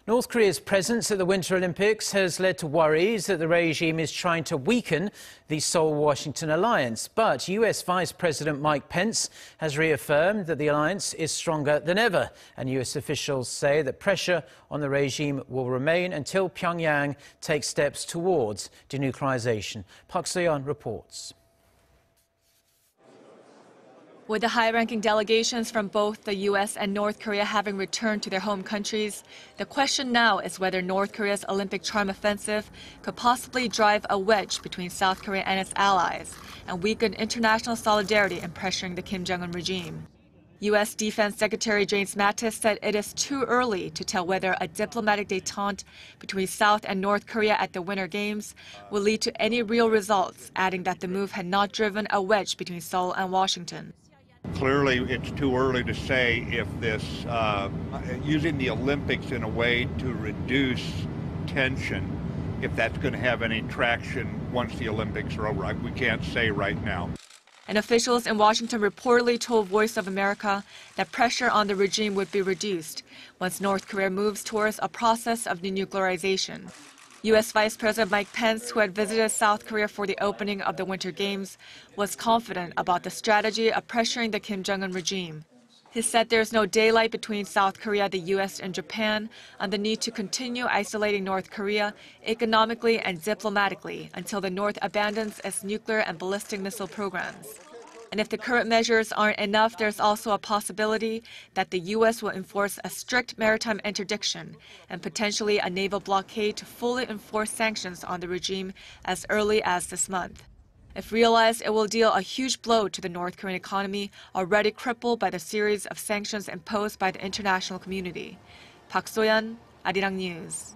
North Korea's presence at the Winter Olympics has led to worries that the regime is trying to weaken the Seoul-Washington alliance. But US Vice President Mike Pence has reaffirmed that the alliance is stronger than ever. And US officials say that pressure on the regime will remain until Pyongyang takes steps towards denuclearization. Soyun reports. With the high-ranking delegations from both the U.S. and North Korea having returned to their home countries, the question now is whether North Korea's Olympic charm offensive could possibly drive a wedge between South Korea and its allies and weaken international solidarity in pressuring the Kim Jong-un regime. U.S. Defense Secretary James Mattis said it is too early to tell whether a diplomatic detente between South and North Korea at the Winter Games will lead to any real results, adding that the move had not driven a wedge between Seoul and Washington. Clearly, it's too early to say if this, using the Olympics in a way to reduce tension, if that's going to have any traction once the Olympics are over. We can't say right now. And officials in Washington reportedly told Voice of America that pressure on the regime would be reduced once North Korea moves towards a process of denuclearization. U.S. Vice President Mike Pence, who had visited South Korea for the opening of the Winter Games, was confident about the strategy of pressuring the Kim Jong-un regime. He said there is no daylight between South Korea, the U.S., and Japan on the need to continue isolating North Korea economically and diplomatically until the North abandons its nuclear and ballistic missile programs. And if the current measures aren't enough, there's also a possibility that the U.S. will enforce a strict maritime interdiction and potentially a naval blockade to fully enforce sanctions on the regime as early as this month. If realized, it will deal a huge blow to the North Korean economy, already crippled by the series of sanctions imposed by the international community. Soyun, Arirang News.